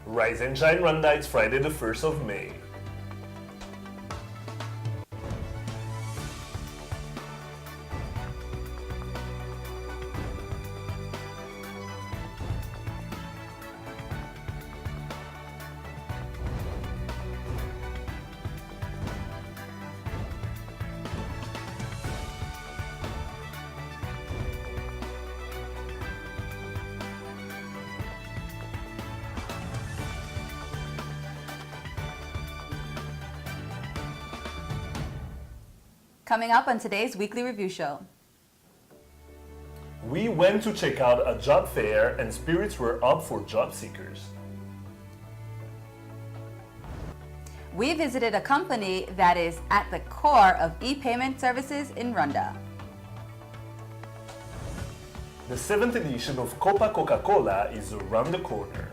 Rise and Shine Rwanda, it's Friday the 1st of May. Coming up on today's weekly review show. We went to check out a job fair and spirits were up for job seekers. We visited a company that is at the core of e-payment services in Rwanda. The 7th edition of Copa Coca-Cola is around the corner.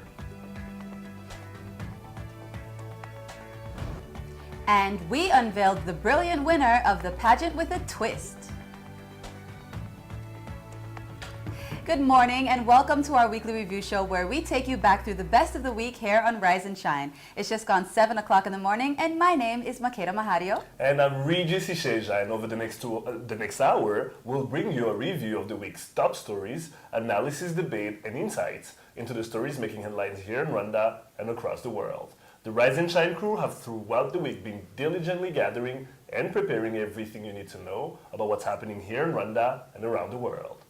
And we unveiled the brilliant winner of the pageant with a twist. Good morning and welcome to our weekly review show where we take you back through the best of the week here on Rise and Shine. It's just gone 7 o'clock in the morning and my name is Makeda Mahario. And I'm Regis Isheja, and over the next hour, we'll bring you a review of the week's top stories, analysis, debate, and insights into the stories making headlines here in Rwanda and across the world. The Rise and Shine crew have throughout the week been diligently gathering and preparing everything you need to know about what's happening here in Rwanda and around the world.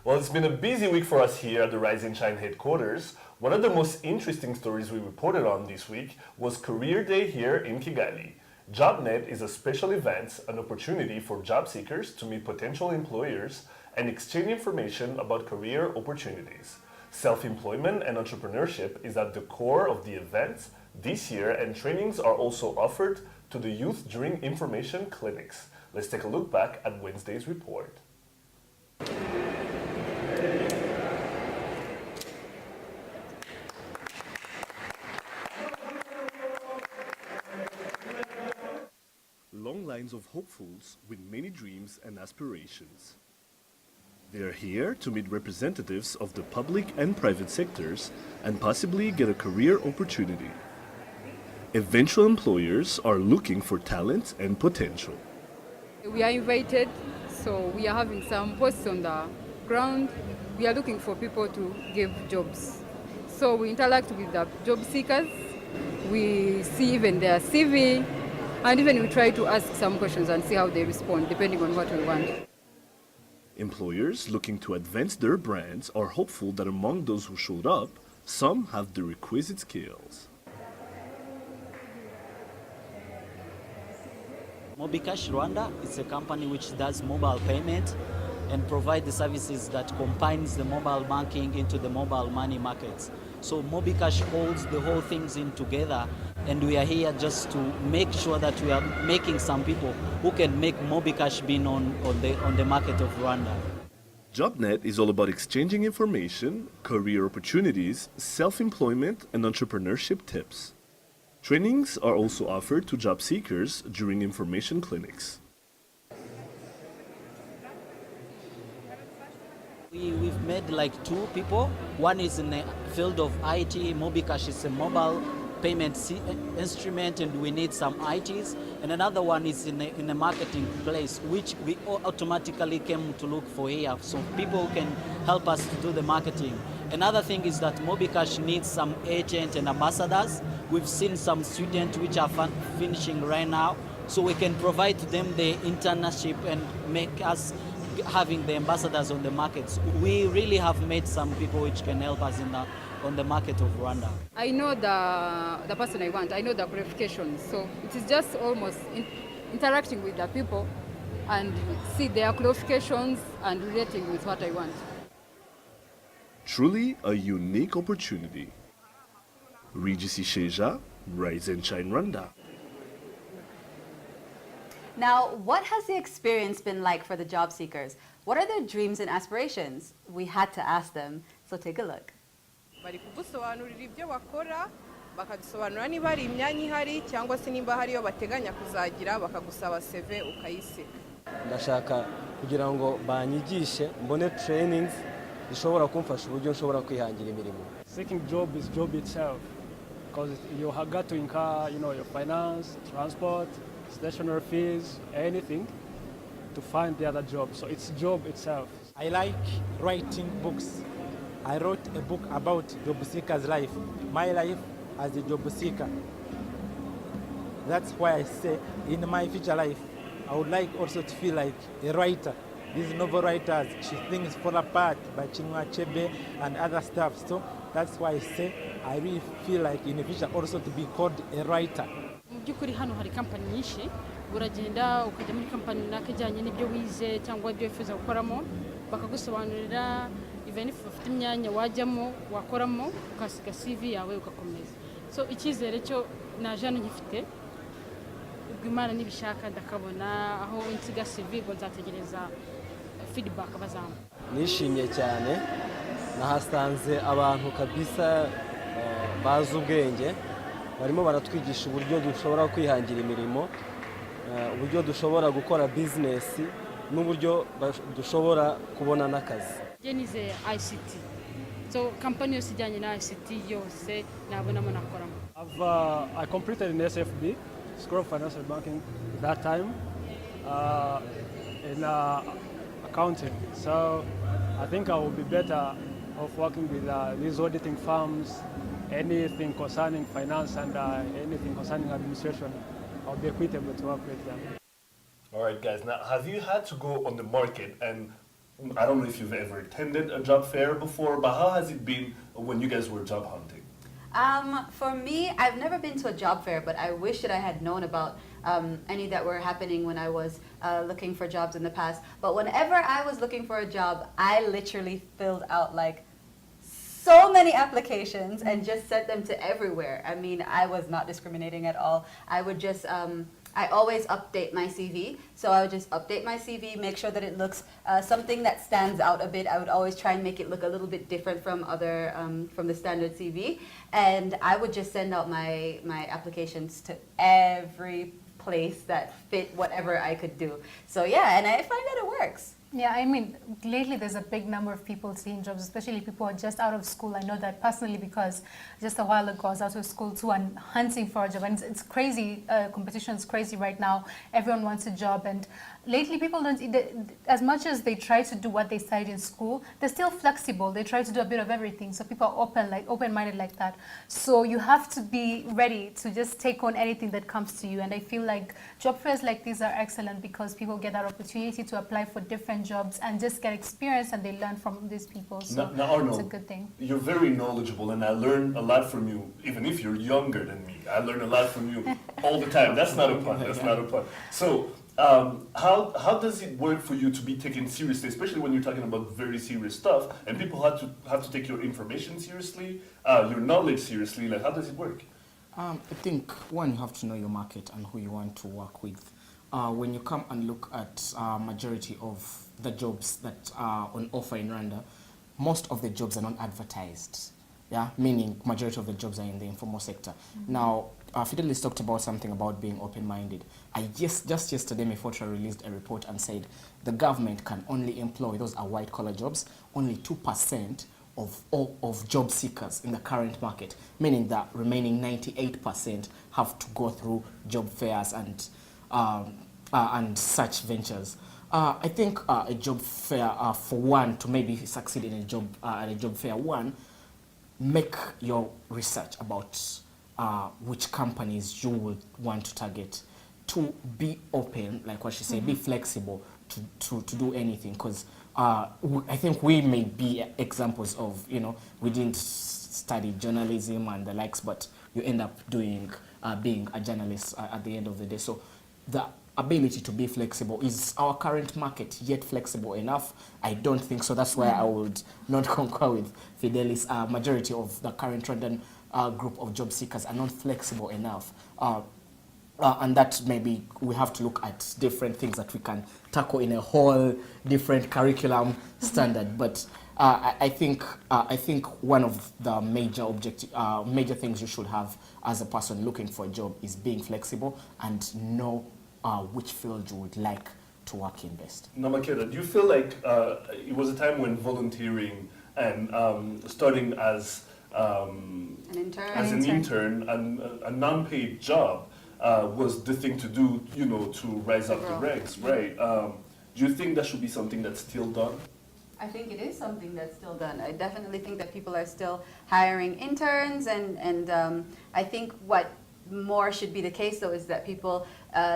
Well, it's been a busy week for us here at the Rise and Shine headquarters. One of the most interesting stories we reported on this week was Career Day here in Kigali. JobNet is a special event, an opportunity for job seekers to meet potential employers and exchange information about career opportunities. Self-employment and entrepreneurship is at the core of the event this year, and trainings are also offered to the youth during information clinics. Let's take a look back at Wednesday's report. Long lines of hopefuls with many dreams and aspirations. They are here to meet representatives of the public and private sectors and possibly get a career opportunity. Eventual employers are looking for talent and potential. We are invited, so we are having some posts on the ground. We are looking for people to give jobs. So we interact with the job seekers. We see even their CV, and even we try to ask some questions and see how they respond, depending on what we want. Employers looking to advance their brands are hopeful that among those who showed up, some have the requisite skills. Mobikash Rwanda is a company which does mobile payment and provides the services that combines the mobile banking into the mobile money markets. So Mobikash holds the whole things in together, and we are here just to make sure that we are making some people who can make Mobikash being on the market of Rwanda. JobNet is all about exchanging information, career opportunities, self-employment, and entrepreneurship tips. Trainings are also offered to job seekers during information clinics. We've made like 2 people. One is in the field of IT. Mobikash is a mobile payment instrument, and we need some ITs. And another one is in a marketing place, which we automatically came to look for here, so people can help us to do the marketing. Another thing is that Mobikash needs some agents and ambassadors. We've seen some students which are finishing right now, so we can provide to them the internship and make us having the ambassadors on the markets. We really have made some people which can help us on the market of Rwanda. I know the person I want, I know the qualifications, so it is just almost interacting with the people and see their qualifications and relating with what I want. Truly a unique opportunity. Regis Isheja, Rise and Shine Rwanda. Now, what has the experience been like for the job seekers? What are their dreams and aspirations? We had to ask them, so take a look. Bari kugusobanurira ibyo bakora, bakadusobanurira niba hari imyanya ihari cyangwa se nimba hariyo bateganya kuzagira, bakagusaba CV ukayisiga. Ndashaka kugira ngo banyigishe mbone trainings zishobora kumfasha uburyo nshobora kwihangira imirimo. Seeking job is job itself, because you have got to incur, your finance, transport, stationery fees, anything to find the other job. So it's job itself. I like writing books. I wrote a book about job seekers' life, my life as a job seeker. That's why I say in my future life, I would like also to feel like a writer. These novel writers, Things Fall Apart by Chinua Achebe and other stuff. So that's why I say I really feel like in the future also to be called a writer. Mu by'ukuri hano hari kampani nyinshi, uragenda ukajya muri kampani runaka ijyanye n'ibyo wize cyangwa ibyo wifuza gukoramo, bakagusobanurira even if ufite imyanya wajyamo wakoramo ukasiga CV yawe ugakomeza. So icyizere cyo naje hano ngifite, ubwo Imana nibishaka ndakabona aho insiga CV ngo nzategereza feedback bazampa. Nishimye cyane, nahasanze abantu kabisa bazi ubwenge, barimo baratwigisha uburyo dushobora kwihangira imirimo, uburyo dushobora gukora business n'uburyo dushobora kubona n'akazi. Je nize ICT, so company yose ijyanye na ICT yose nabonamo nakoramo. I completed in SFB, School of Financial Banking at that time, in accounting. So I think I will be better off working with these auditing firms, anything concerning finance and anything concerning administration. I'll be equitable to work with them. All right, guys. Now, have you had to go on the market? And I don't know if you've ever attended a job fair before, but how has it been when you guys were job hunting? For me, I've never been to a job fair, but I wish that I had known about any that were happening when I was looking for jobs in the past. But whenever I was looking for a job, I literally filled out like so many applications and just sent them to everywhere. I mean, I was not discriminating at all. I would just, I always update my CV. So I would just update my CV, make sure that it looks something that stands out a bit. I would always try and make it look a little bit different from other, from the standard CV. And I would just send out my applications to every place that fit whatever I could do. So yeah, and I find that it works. Yeah, I mean, lately there's a big number of people seeing jobs, especially people who are just out of school. I know that personally because just a while ago I was out of school too and hunting for a job. And it's crazy, competition is crazy right now. Everyone wants a job. And lately people don't, as much as they try to do what they studied in school, they're still flexible. They try to do a bit of everything. So people are open-minded like that. So you have to be ready to just take on anything that comes to you. And I feel like job fairs like these are excellent because people get that opportunity to apply for different jobs and just get experience and they learn from these people. So Arno, it's a good thing. You're very knowledgeable and I learn a lot from you, even if you're younger than me. I learn a lot from you all the time. That's not a pun. That's not a pun. So how does it work for you to be taken seriously, especially when you're talking about very serious stuff and people have to take your information seriously, your knowledge seriously? Like, how does it work? I think one, you have to know your market and who you want to work with. When you come and look at majority of the jobs that are on offer in Rwanda, most of the jobs are not advertised. Yeah, meaning majority of the jobs are in the informal sector. Mm-hmm. Now, Fidelis talked about something about being open-minded. Just yesterday, Mefotra released a report and said the government can only employ, those are white-collar jobs, only 2% of job seekers in the current market, meaning that remaining 98% have to go through job fairs and such ventures. I think a job fair, for one, to maybe succeed in a job fair, one, make your research about which companies you would want to target. Two, be open, like what she said, be flexible to do anything, because I think we may be examples of, we didn't study journalism and the likes, but you end up doing being a journalist at the end of the day. So the ability to be flexible, is our current market yet flexible enough? I don't think so. That's why I would not concur with Fidelis. Majority of the current Rwandan group of job seekers are not flexible enough. And that maybe we have to look at different things that we can tackle in a whole different curriculum standard. But I think one of the major things you should have as a person looking for a job is being flexible and know which field you would like to work in best. Now, Makeda, do you feel like it was a time when volunteering and starting as an intern and a non-paid job was the thing to do, you know, to rise up the ranks, right? Do you think that should be something that's still done? I think it is something that's still done. I definitely think that people are still hiring interns, and I think what more should be the case though is that people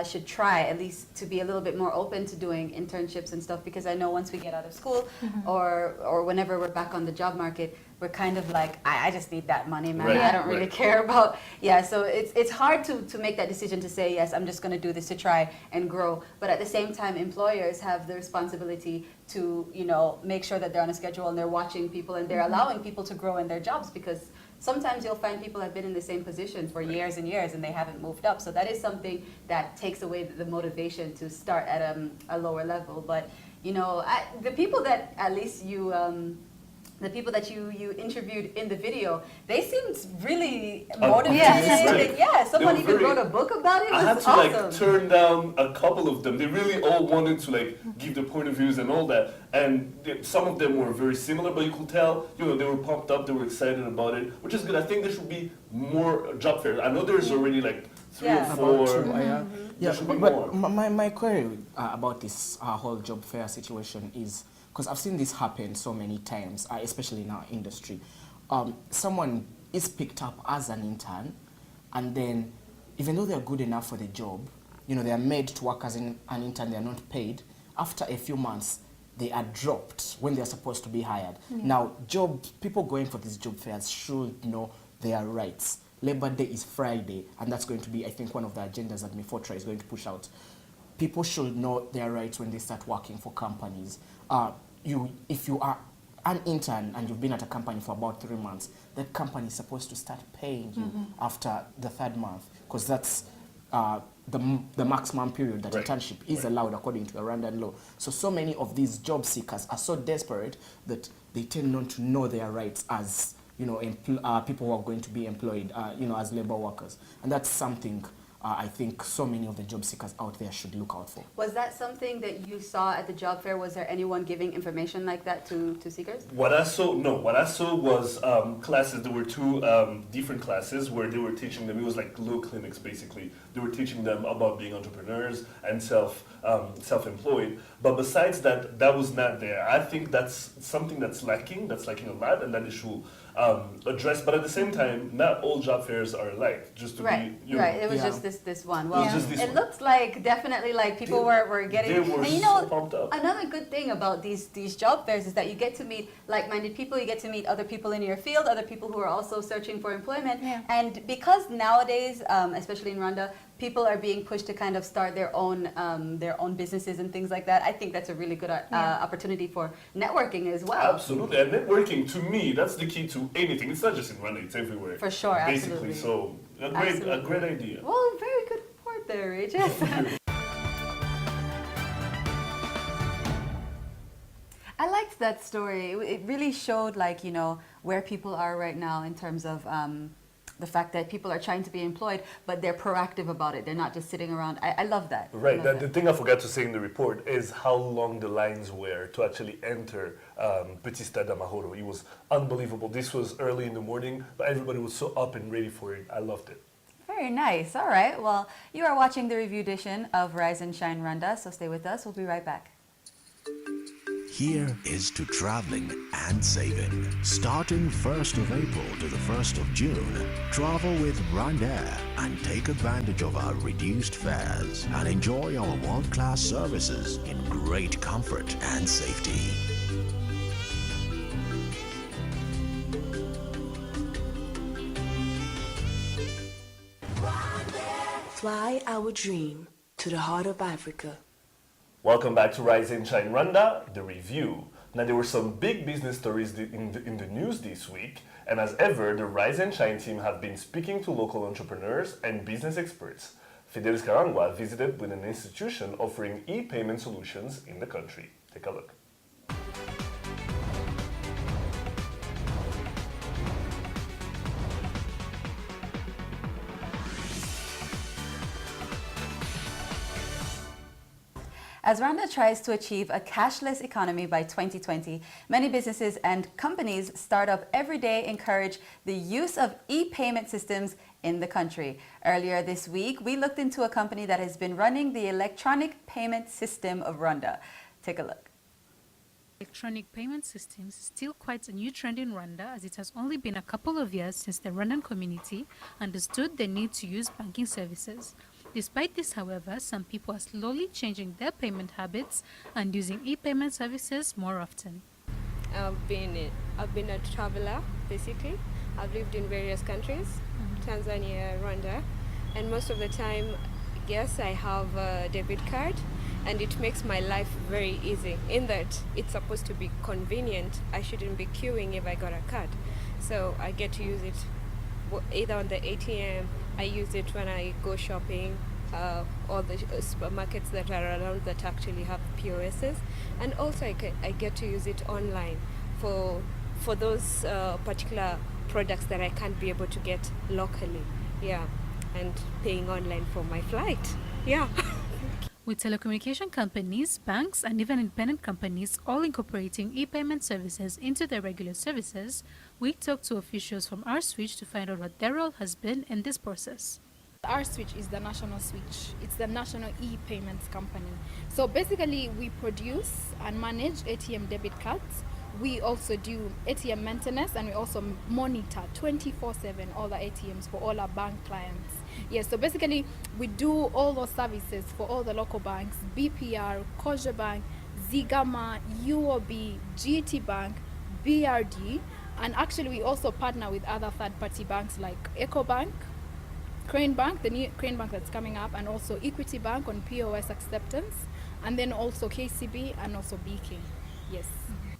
should try at least to be a little bit more open to doing internships and stuff, because I know once we get out of school or whenever we're back on the job market, we're kind of like, I just need that money, man. Right. I don't really care about, so it's hard to make that decision to say, yes, I'm just going to do this to try and grow. But at the same time, employers have the responsibility to, you know, make sure that they're on a schedule and they're watching people and they're allowing people to grow in their jobs, because sometimes you'll find people have been in the same position for years and years and they haven't moved up. So that is something that takes away the motivation to start at a lower level. But, you know, the people that at least you... the people that you interviewed in the video, they seemed really motivated. Yeah, someone even wrote a book about it. It was I had to awesome. like turn down a couple of them. They really all wanted to like give their point of views and all that. And some of them were very similar, but you could tell, you know, they were pumped up, they were excited about it, which is good. I think there should be more job fairs. I know there's already like 3 or 4. There should be more. My query about this whole job fair situation is, because I've seen this happen so many times, especially in our industry. Someone is picked up as an intern, and then even though they're good enough for the job, you know, they are made to work as an intern, they're not paid. After a few months, they are dropped when they're supposed to be hired. Now, people going for these job fairs should know their rights. Labor Day is Friday, and that's going to be, I think, one of the agendas that Mifotra is going to push out. People should know their rights when they start working for companies. If you are an intern and you've been at a company for about 3 months, that company is supposed to start paying you after the 3rd month, because that's the maximum period that internship is allowed according to a Rwandan law. So many of these job seekers are so desperate that they tend not to know their rights as, you know, people who are going to be employed, you know, as labor workers. And that's something I think so many of the job seekers out there should look out for. Was that something that you saw at the job fair? Was there anyone giving information like that to seekers? What I saw was classes. There were 2 different classes where they were teaching them. It was like little clinics, basically. They were teaching them about being entrepreneurs and self-employed. But besides that, that was not there. I think that's something that's lacking a lot, and that they should address. But at the same time, not all job fairs are alike. Just to be, you know, It was just this one. Well, it looked like definitely like people were getting. They were and you know, so pumped up. Another good thing about these job fairs is that you get to meet like-minded people. You get to meet other people in your field, other people who are also searching for employment. And because nowadays, especially in Rwanda, people are being pushed to kind of start their own businesses and things like that. I think that's a really good opportunity for networking as well. Absolutely, and networking, to me, that's the key to anything. It's not just in Rwanda; it's everywhere. For sure, basically. absolutely. So a great idea. Well, very good report there, Regis. I liked that story. It really showed, like, you know, where people are right now in terms of the fact that people are trying to be employed, but they're proactive about it. They're not just sitting around. I love that. Right. The thing I forgot to say in the report is how long the lines were to actually enter Petit Stade Amahoro. It was unbelievable. This was early in the morning, but everybody was so up and ready for it. I loved it. Very nice. All right. Well, you are watching the review edition of Rise and Shine Rwanda, so stay with us. We'll be right back. Here is to traveling and saving. Starting 1st of April to the 1st of June, travel with Rwandair and take advantage of our reduced fares and enjoy our world-class services in great comfort and safety. Fly our dream to the heart of Africa. Welcome back to Rise and Shine Rwanda, the review. Now, there were some big business stories in the news this week, and as ever, the Rise and Shine team have been speaking to local entrepreneurs and business experts. Fidelis Karangwa visited with an institution offering e-payment solutions in the country. Take a look. As Rwanda tries to achieve a cashless economy by 2020, many businesses and companies start up every day encourage the use of e-payment systems in the country. Earlier this week, we looked into a company that has been running the electronic payment system of Rwanda. Take a look. Electronic payment systems is still quite a new trend in Rwanda, as it has only been a couple of years since the Rwandan community understood the need to use banking services. Despite this, however, some people are slowly changing their payment habits and using e-payment services more often. I've been a traveler, basically. I've lived in various countries, Tanzania, Rwanda, and most of the time, yes, I have a debit card, and it makes my life very easy in that it's supposed to be convenient. I shouldn't be queuing if I got a card. So I get to use it either on the ATM, I use it when I go shopping, all the supermarkets that are around that actually have POSs, and also I get to use it online for those particular products that I can't be able to get locally, yeah, and paying online for my flight, yeah. With telecommunication companies, banks, and even independent companies all incorporating e-payment services into their regular services, we talked to officials from R-Switch to find out what their role has been in this process. R-Switch is the national switch. It's the national e-payments company. So basically, we produce and manage ATM debit cards. We also do ATM maintenance, and we also monitor 24/7 all the ATMs for all our bank clients. Yes, so basically we do all those services for all the local banks, BPR, Koja Bank, Zigama, UOB, GT Bank, BRD, and actually we also partner with other third-party banks like EcoBank, Crane Bank, the new Crane Bank that's coming up, and also Equity Bank on POS acceptance, and then also KCB and also BK. Yes.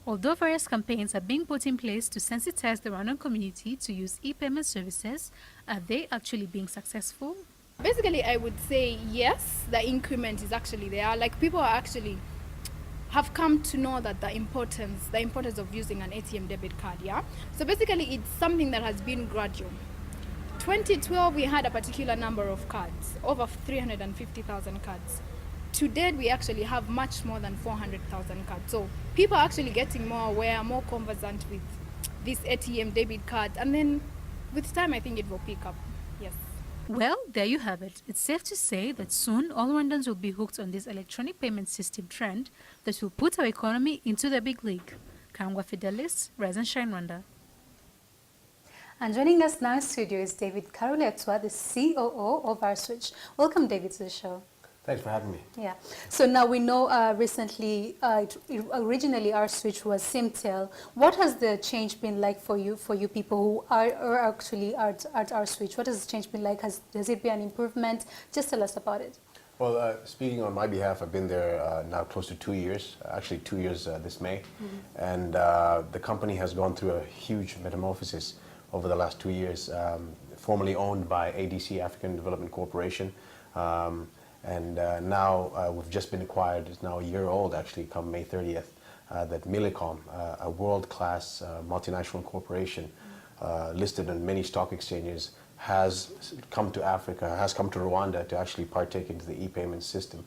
Although various campaigns are being put in place to sensitize the Rwandan community to use e-payment services, are they actually being successful? Basically, I would say yes, the increment is actually there. Like, people are actually have come to know that the importance of using an ATM debit card, yeah? So basically, it's something that has been gradual. 2012, we had a particular number of cards, over 350,000 cards. To date, we actually have much more than 400,000 cards. So people are actually getting more aware, more conversant with this ATM debit card. And then with time, I think it will pick up. Yes. Well, there you have it. It's safe to say that soon all Rwandans will be hooked on this electronic payment system trend that will put our economy into the big league. Kangwa Fidelis, Rise and Shine Rwanda. And joining us now in studio is David Karuletwa, the COO of R-Switch. Welcome, David, to the show. Thanks for having me. Yeah. So now we know originally R-Switch was Simtel. What has the change been like for you people who are actually at R-Switch? What has the change been like? Has it been an improvement? Just tell us about it. Well, speaking on my behalf, I've been there now close to 2 years, actually 2 years this May. And the company has gone through a huge metamorphosis over the last 2 years, formerly owned by ADC, African Development Corporation. And now we've just been acquired, it's now a year old actually, come May 30th, that Millicom, a world-class multinational corporation listed on many stock exchanges, has come to Africa, has come to Rwanda to actually partake into the e-payment system.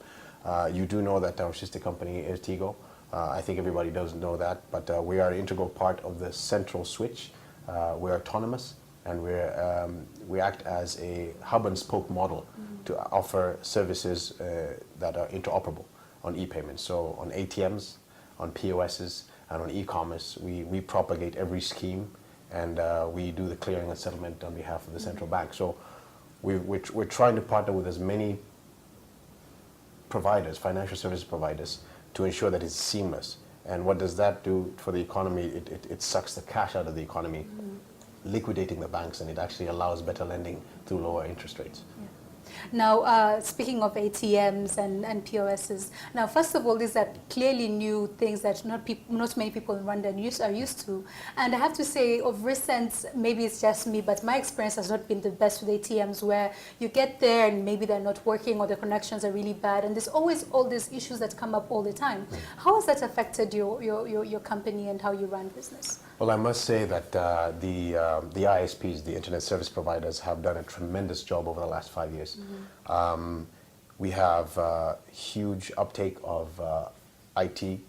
You do know that our sister company is Tigo. I think everybody does know that, but we are an integral part of the central switch. We're autonomous, and we act as a hub and spoke model to offer services that are interoperable on e-payments. So on ATMs, on POSs, and on e-commerce, we propagate every scheme, and we do the clearing and settlement on behalf of the central bank. So we're trying to partner with as many providers, financial service providers, to ensure that it's seamless. And what does that do for the economy? It sucks the cash out of the economy, liquidating the banks, and it actually allows better lending through lower interest rates. Yeah. Now, speaking of ATMs and POSs, now first of all, these are clearly new things that not many people in Rwanda are used to. And I have to say, of recent, maybe it's just me, but my experience has not been the best with ATMs, where you get there and maybe they're not working or the connections are really bad, and there's always all these issues that come up all the time. How has that affected your company and how you run business? Well, I must say that the ISPs, the internet service providers, have done a tremendous job over the last 5 years. We have huge uptake of IT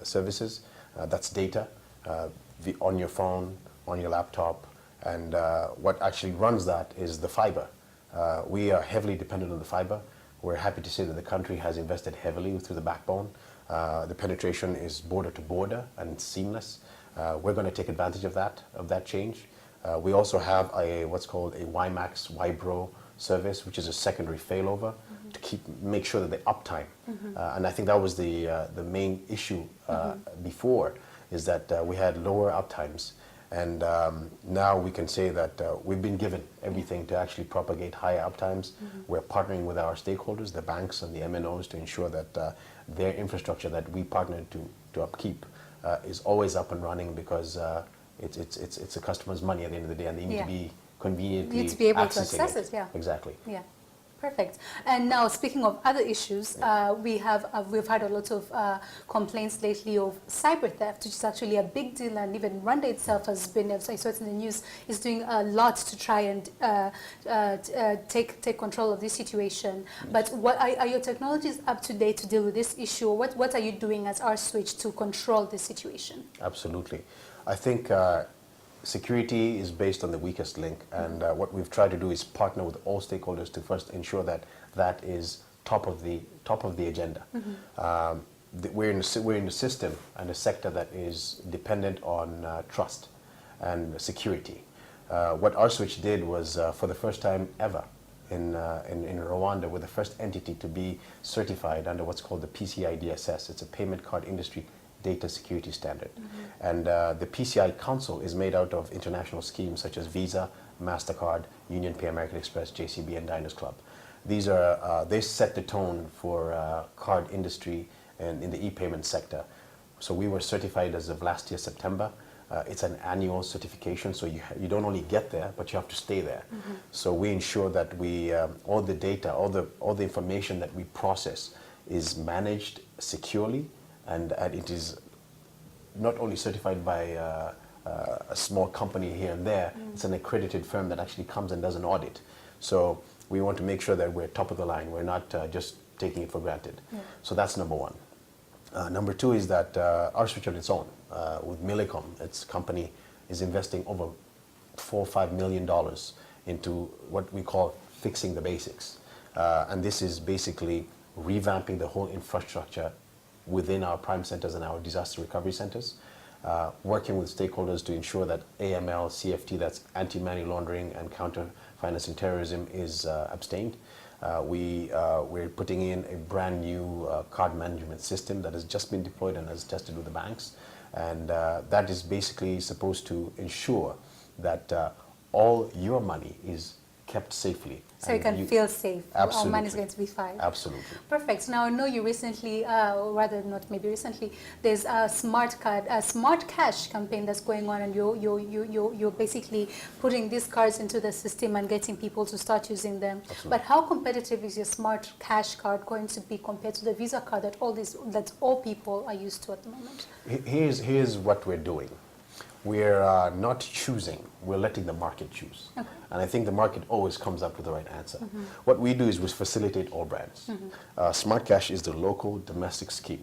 services. That's data on your phone, on your laptop, and what actually runs that is the fiber. We are heavily dependent on the fiber. We're happy to say that the country has invested heavily through the backbone. The penetration is border to border and seamless. We're going to take advantage of that change. We also have what's called a WiMAX Wibro service, which is a secondary failover to make sure that the uptime. And I think that was the main issue before, is that we had lower uptimes. And now we can say that we've been given everything to actually propagate higher uptimes. We're partnering with our stakeholders, the banks and the MNOs, to ensure that their infrastructure that we partner to upkeep is always up and running, because it's a customer's money at the end of the day, and they need to be conveniently You need to be able to accessing access it, yeah. Exactly. Yeah. Perfect. And now, speaking of other issues, we've had a lot of complaints lately of cyber theft, which is actually a big deal, and even Rwanda itself has been, I saw it in the news, is doing a lot to try and take control of this situation. But what are your technologies up to date to deal with this issue? What are you doing as R-Switch to control this situation? Absolutely. I think security is based on the weakest link, and what we've tried to do is partner with all stakeholders to first ensure that that is top of the agenda. We're in a system and a sector that is dependent on trust and security. What R-Switch did was, for the first time ever in Rwanda, we're the first entity to be certified under what's called the PCI DSS. It's a payment card industry data security standard. And the PCI Council is made out of international schemes such as Visa, MasterCard, Union Pay, American Express, JCB, and Diners Club. These are, they set the tone for card industry and in the e-payment sector. So we were certified as of last year, September. It's an annual certification, so you don't only get there, but you have to stay there. So we ensure that we, all the data, all the information that we process is managed securely, and it is not only certified by a small company here and there, it's an accredited firm that actually comes and does an audit. So we want to make sure that we're top of the line. We're not just taking it for granted. So that's number one. Number two is that R-Switch on its own, with Millicom, its company, is investing over $4 or $5 million into what we call fixing the basics. And this is basically revamping the whole infrastructure within our prime centers and our disaster recovery centers, working with stakeholders to ensure that AML, CFT, that's anti-money laundering and counter-financing terrorism, is abstained. We're putting in a brand new card management system that has just been deployed and has tested with the banks. And that is basically supposed to ensure that all your money is kept safely. So you can feel safe. Absolutely. Our money is going to be fine. Absolutely. Perfect. Now I know you recently, or rather not maybe recently, there's a smart cash campaign that's going on, and you're basically putting these cards into the system and getting people to start using them. Absolutely. But how competitive is your smart cash card going to be compared to the Visa card that all people are used to at the moment? Here's what we're doing. We're not choosing, we're letting the market choose. Okay. And I think the market always comes up with the right answer. What we do is we facilitate all brands. Smart Cash is the local domestic scheme.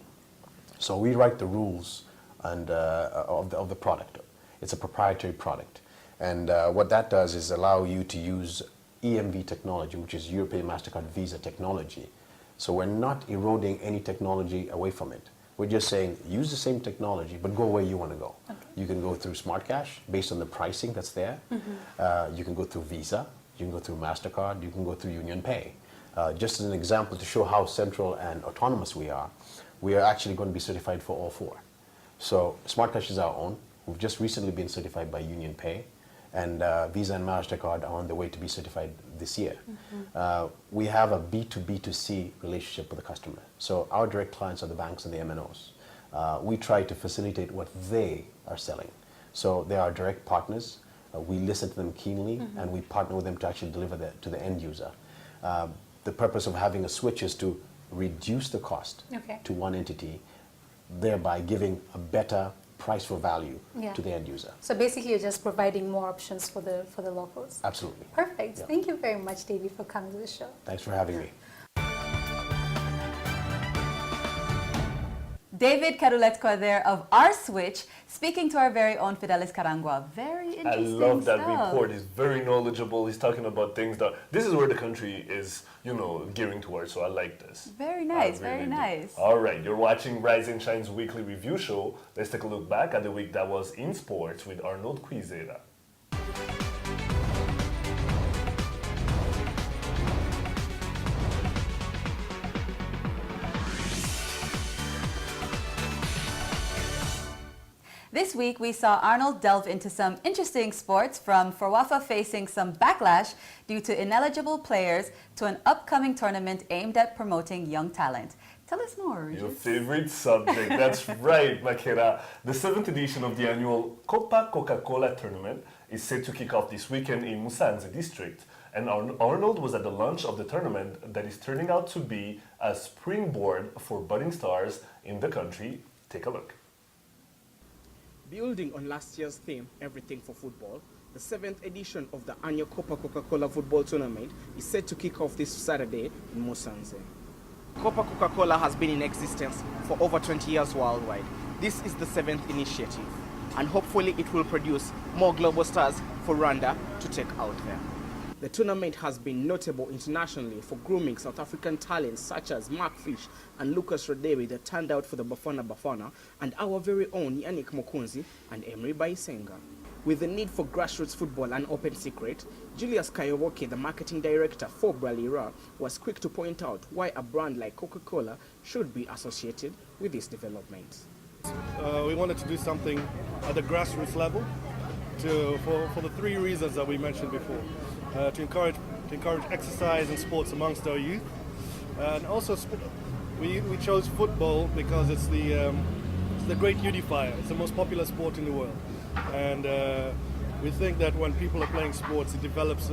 So we write the rules and, of the product. It's a proprietary product. And what that does is allow you to use EMV technology, which is European MasterCard Visa technology. So we're not eroding any technology away from it. We're just saying, use the same technology, but go where you want to go. Okay. You can go through Smart Cash based on the pricing that's there. You can go through Visa. You can go through MasterCard. You can go through Union Pay. Just as an example to show how central and autonomous we are actually going to be certified for all four. So Smart Cash is our own. We've just recently been certified by Union Pay. And Visa and MasterCard are on the way to be certified this year. We have a B2B2C relationship with the customer. So our direct clients are the banks and the MNOs. We try to facilitate what they are selling. So they are direct partners. We listen to them keenly, and we partner with them to actually deliver that to the end user. The purpose of having a switch is to reduce the cost to one entity, thereby giving a better price for value to the end user. So basically you're just providing more options for the locals. Absolutely. Perfect. Thank you very much, Davey, for coming to the show. Thanks for having me. David Karuletko there of Our Switch, speaking to our very own Fidelis Karangwa. Very interesting I love that stuff. report. He's very knowledgeable. He's talking about things that this is where the country is, gearing towards. So I like this. Very nice, I really very do. nice. All right, you're watching Rise and Shine's weekly review show. Let's take a look back at the week that was in sports with Arnold Quizera. This week, we saw Arnold delve into some interesting sports, from Forwafa facing some backlash due to ineligible players to an upcoming tournament aimed at promoting young talent. Tell us more, Regis. Your favorite subject. That's right, Makera. The 7th edition of the annual Copa Coca-Cola tournament is set to kick off this weekend in Musanze district. And Arnold was at the launch of the tournament that is turning out to be a springboard for budding stars in the country. Take a look. Building on last year's theme, Everything for Football, the 7th edition of the annual Copa Coca-Cola football tournament is set to kick off this Saturday in Musanze. Copa Coca-Cola has been in existence for over 20 years worldwide. This is the 7th initiative, and hopefully it will produce more global stars for Rwanda to take out there. The tournament has been notable internationally for grooming South African talents such as Mark Fish and Lucas Rodewe that turned out for the Bafana Bafana, and our very own Yannick Mokunzi and Emery Baisenga. With the need for grassroots football an open secret, Julius Kayowoke, the marketing director for Bralira, was quick to point out why a brand like Coca-Cola should be associated with this development. We wanted to do something at the grassroots level for the three reasons that we mentioned before. To encourage exercise and sports amongst our youth, and also we chose football because it's the great unifier. It's the most popular sport in the world, and we think that when people are playing sports, it develops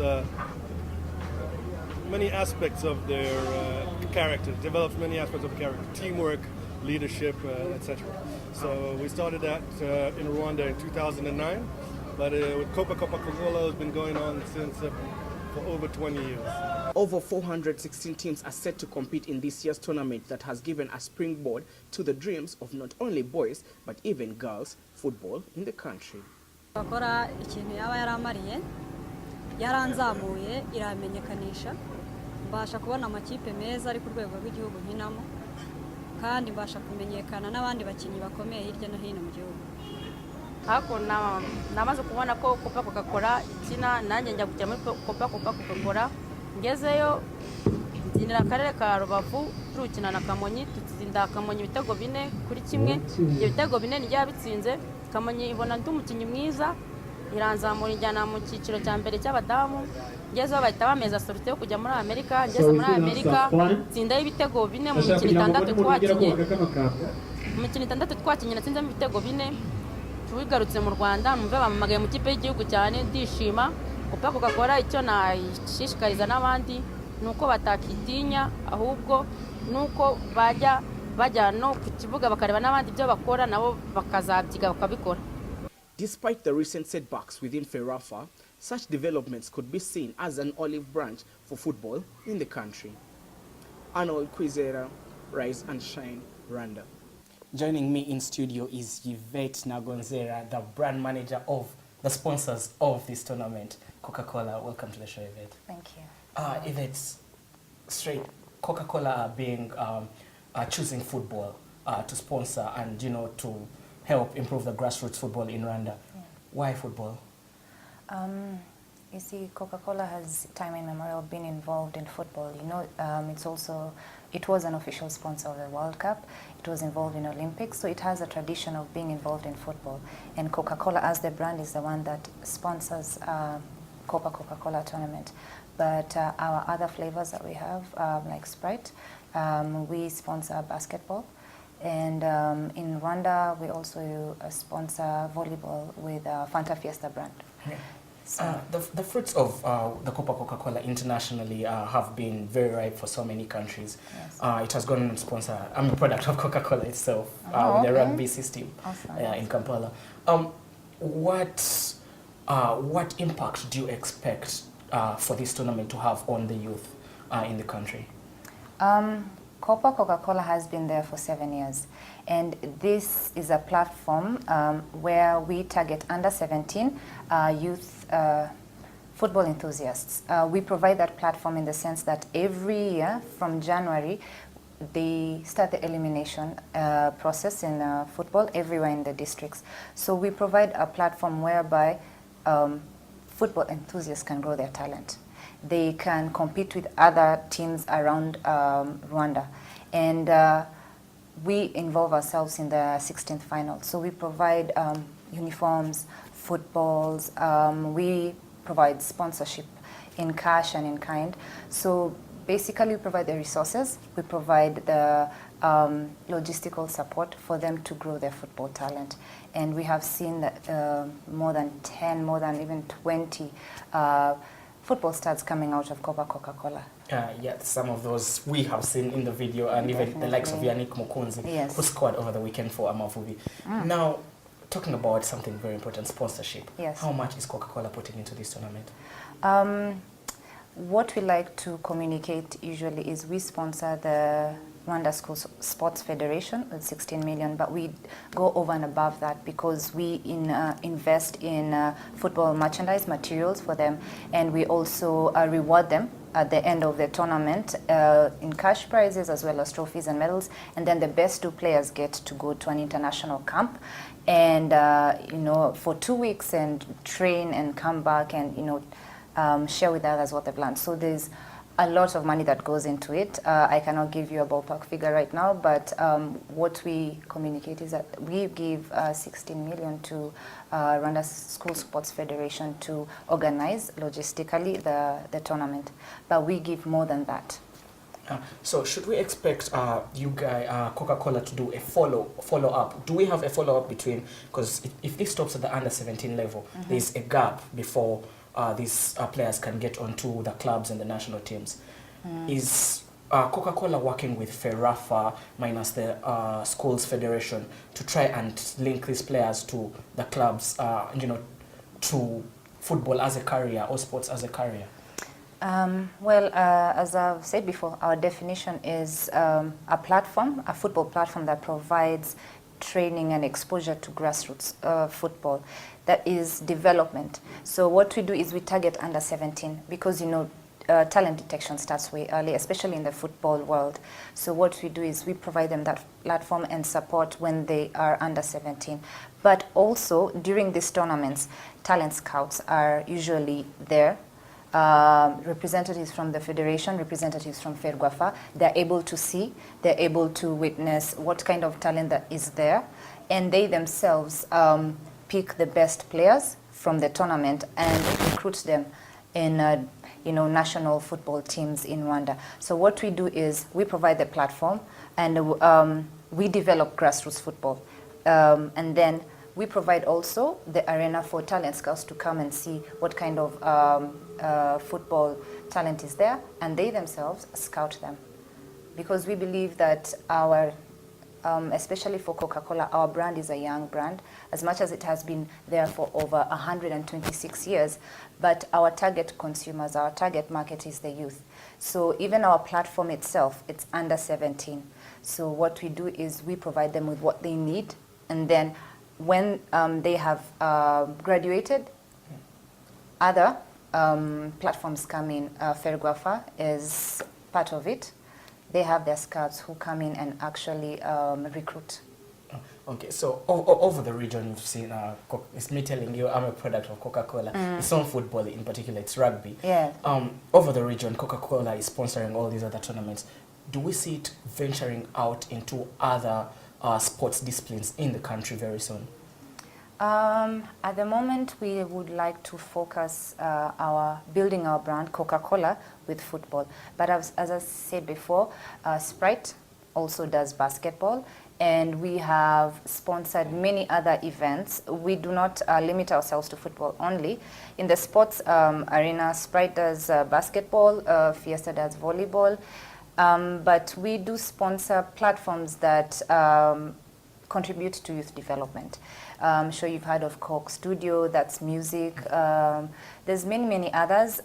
many aspects of their character. It develops many aspects of character, teamwork, leadership, etc. So we started that in Rwanda in 2009. But with Copa Coca-Cola has been going on since for over 20 years. Over 416 teams are set to compete in this year's tournament that has given a springboard to the dreams of not only boys but even girls football in the country. Bakora ikintu yaba yaramariye yaranzamuye iramenyekanisha mbasha kubona amakipe meza ari ku rwego rw'igihugu nkinamo kandi mbasha kumenyekana n'abandi bakinyi bakomeye hirya no hino mu gihugu. Hako namaze kubona ko Copa Coca-Cola ikina, nanjye njya kujya muri Copa Coca-Cola, ngezeyo nzinira akarere ka Rubavu turukina na Kamonyi, tutsinda Kamonyi ibitego 4-1. Ibyo bitego 4 nijya bitsinze Kamonyi, ibona ndi umukinyi mwiza, iranzamura injyana mu cyiciro cya mbere cy'abadamu. Ngezeyo bahita bameza sorute yo kujya muri Amerika. Ngeze muri Amerika tsinda ibitego 4 mu mikino 6 twakinye. Mu mikino 6 twakinye natsinzemo ibitego 4. Tuwigarutse mu Rwanda numve bamamagaye mu kipe y'igihugu cyane, ndishima. Copa Coca-Cola icyo nashishikariza n'abandi nuko batakitinya, ahubwo nuko bajya no ku kibuga bakareba n'abandi ibyo bakora nabo bakazabyiga bakabikora. Despite the recent setbacks within FERAFA, such developments could be seen as an olive branch for football in the country. Arnold Quizera, Rise and Shine, Rwanda. Joining me in studio is Yvette Nagonzera, the brand manager of the sponsors of this tournament, Coca-Cola. Welcome to the show, Yvette. Thank you. Yvette, straight, Coca-Cola being choosing football to sponsor and to help improve the grassroots football in Rwanda. Yeah. Why football? You see, Coca-Cola has time immemorial been involved in football. It was an official sponsor of the World Cup. It was involved in Olympics, so it has a tradition of being involved in football. And Coca-Cola, as the brand, is the one that sponsors Copa Coca-Cola tournament. But our other flavors that we have, like Sprite, we sponsor basketball. And in Rwanda, we also sponsor volleyball with Fanta Fiesta brand. Yeah. So the fruits of the Copa Coca-Cola internationally have been very ripe for so many countries. Yes. It has gone on to sponsor, I'm a product of Coca-Cola itself, with the rugby system in Kampala. What impact do you expect for this tournament to have on the youth in the country? Coca-Cola has been there for 7 years, and this is a platform where we target under 17 youth football enthusiasts. We provide that platform in the sense that every year from January they start the elimination process in football everywhere in the districts. So we provide a platform whereby football enthusiasts can grow their talent. They can compete with other teams around Rwanda. And we involve ourselves in the 16th final. So we provide uniforms, footballs, we provide sponsorship in cash and in kind. So basically we provide the resources, we provide the logistical support for them to grow their football talent. And we have seen that more than 10, more than even 20 football stars coming out of Coca-Cola. Yeah, some of those we have seen in the video, and even the likes of Yannick Mukunzi, Yes. who scored over the weekend for Amavubi. Now, talking about something very important, sponsorship. Yes. How much is Coca-Cola putting into this tournament? What we like to communicate usually is we sponsor the Rwanda School Sports Federation with 16 million, but we go over and above that because we invest in football merchandise materials for them, and we also reward them at the end of the tournament in cash prizes as well as trophies and medals. And then the best 2 players get to go to an international camp and for 2 weeks and train and come back and share with others what they've learned. So there's a lot of money that goes into it. I cannot give you a ballpark figure right now, but what we communicate is that we give 16 million to Rwanda School Sports Federation to organize logistically the tournament, but we give more than that. So should we expect you guys, Coca-Cola, to do a follow-up? Do we have a follow-up between, because if this stops at the under-17 level, there's a gap before these players can get onto the clubs and the national teams. Is Coca-Cola working with FERAFA minus the schools federation to try and link these players to the clubs, to football as a career or sports as a career? As I've said before, our definition is a platform, a football platform that provides training and exposure to grassroots football. That is development. So what we do is we target under 17 because talent detection starts way early, especially in the football world. So what we do is we provide them that platform and support when they are under 17. But also during these tournaments, talent scouts are usually there. Representatives from the federation, representatives from FERGWAFA, they're able to see, they're able to witness what kind of talent that is there, and they themselves pick the best players from the tournament and recruit them in national football teams in Rwanda. So what we do is we provide the platform and we develop grassroots football, and then we provide also the arena for talent scouts to come and see what kind of football talent is there, and they themselves scout them. Because we believe that our, especially for Coca-Cola, our brand is a young brand, as much as it has been there for over 126 years, but our target consumers, our target market is the youth. So even our platform itself, it's under 17. So what we do is we provide them with what they need, and then when they have graduated, other platforms come in. FERGWAFA is part of it. They have their scouts who come in and actually recruit. Okay, so over the region, you've seen, it's me telling you, I'm a product of Coca-Cola. It's not football in particular, it's rugby. Yeah. Over the region, Coca-Cola is sponsoring all these other tournaments. Do we see it venturing out into other sports disciplines in the country very soon? At the moment, we would like to focus building our brand, Coca-Cola, with football. But as I said before, Sprite also does basketball, and we have sponsored many other events. We do not limit ourselves to football only. In the sports arena, Sprite does basketball, Fiesta does volleyball, but we do sponsor platforms that contribute to youth development. I'm sure you've heard of Coke Studio, that's music. There's many others.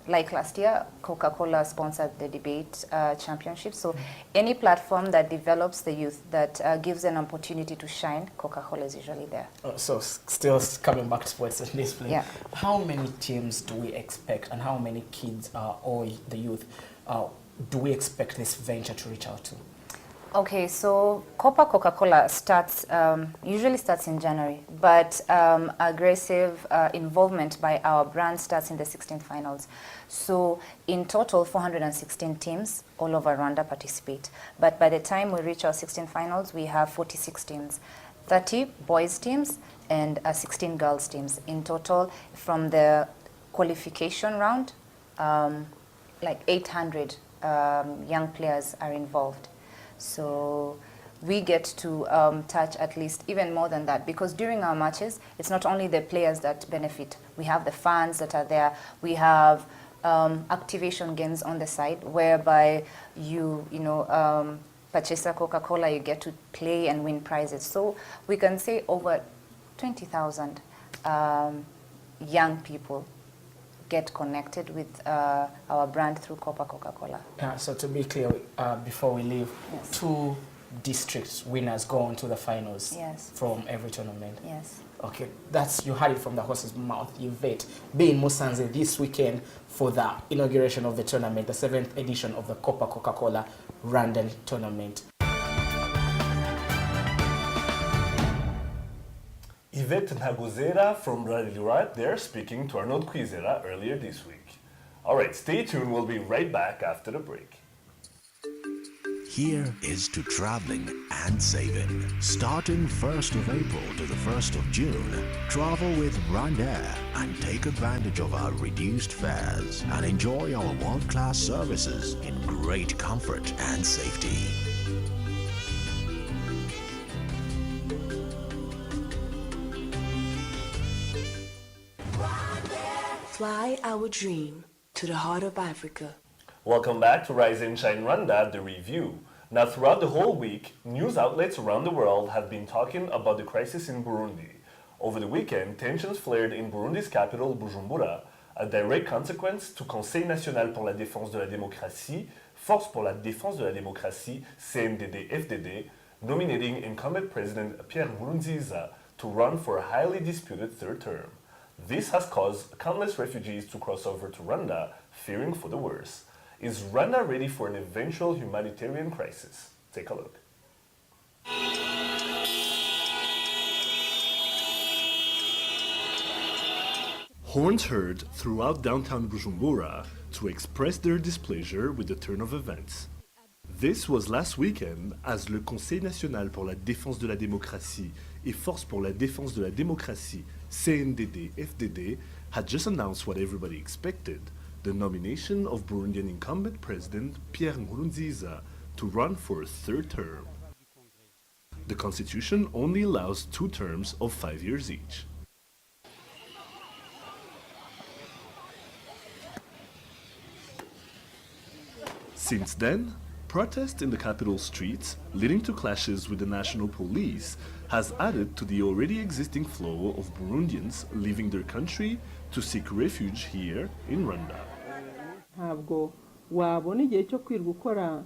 Like last year, Coca-Cola sponsored the debate championship. So any platform that develops the youth, that gives an opportunity to shine, Coca-Cola is usually there. So still coming back to sports and discipline, yeah. How many teams do we expect, and how many kids or the youth do we expect this venture to reach out to? Okay, so Coca-Cola starts, usually starts in January, but aggressive involvement by our brand starts in the 16th finals. So in total, 416 teams all over Rwanda participate. But by the time we reach our 16th finals, we have 46 teams, 30 boys teams and 16 girls teams. In total, from the qualification round, like 800 young players are involved. So we get to touch at least even more than that, because during our matches, it's not only the players that benefit. We have the fans that are there. We have activation games on the side, whereby you purchase a Coca-Cola, you get to play and win prizes. So we can say over 20,000 young people get connected with our brand through Coca-Cola. So to be clear, before we leave, yes. 2 district winners go on to the finals yes. from every tournament. Yes. Okay, you heard it from the horse's mouth. Yvette, be in Musanze this weekend for the inauguration of the tournament, the 7th edition of the Coca-Cola Rwandan tournament. Yvette Ntagozera from Radio Right there speaking to Arnold Kwizera earlier this week. All right, stay tuned. We'll be right back after the break. Here is to traveling and saving. Starting 1st of April to the 1st of June, travel with Rwanda and take advantage of our reduced fares and enjoy our world-class services in great comfort and safety. Fly our dream to the heart of Africa. Welcome back to Rise and Shine Rwanda, the review. Now, throughout the whole week, news outlets around the world have been talking about the crisis in Burundi. Over the weekend, tensions flared in Burundi's capital, Bujumbura, a direct consequence to Conseil national pour la défense de la démocratie, Force pour la défense de la démocratie, CNDD-FDD, nominating incumbent President Pierre Nkurunziza to run for a highly disputed third term. This has caused countless refugees to cross over to Rwanda, fearing for the worst. Is Rwanda ready for an eventual humanitarian crisis? Take a look. Horns heard throughout downtown Bujumbura to express their displeasure with the turn of events. This was last weekend as le Conseil national pour la défense de la démocratie et Force pour la défense de la démocratie, CNDD-FDD, had just announced what everybody expected, the nomination of Burundian incumbent President Pierre Nkurunziza to run for a third term. The constitution only allows 2 terms of 5 years each. Since then, protests in the capital streets, leading to clashes with the national police, has added to the already existing flow of Burundians leaving their country to seek refuge here in Rwanda. Ntabwo wabona igihe cyo kwirirwa ukora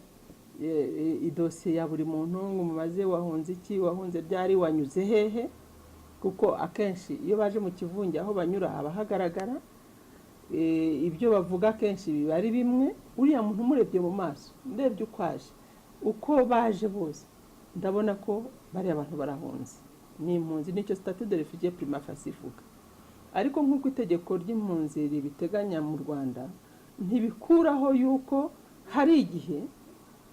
idosiye ya buri muntu ngo mumaze wahunze iki, wahunze ryari, wanyuze hehe, kuko akenshi iyo baje mu kivunge aho banyura haba hagaragara, ibyo bavuga akenshi biba ari bimwe. Uriya muntu umurebye mu maso, ndebye ukwaje uko baje bose, ndabona ko bari abantu barahunze, ni impunzi, nicyo statut de réfugié prima facie ivuga. Ariko nk'uko itegeko ry'impunzi ribiteganya mu Rwanda, ntibikuraho yuko hari igihe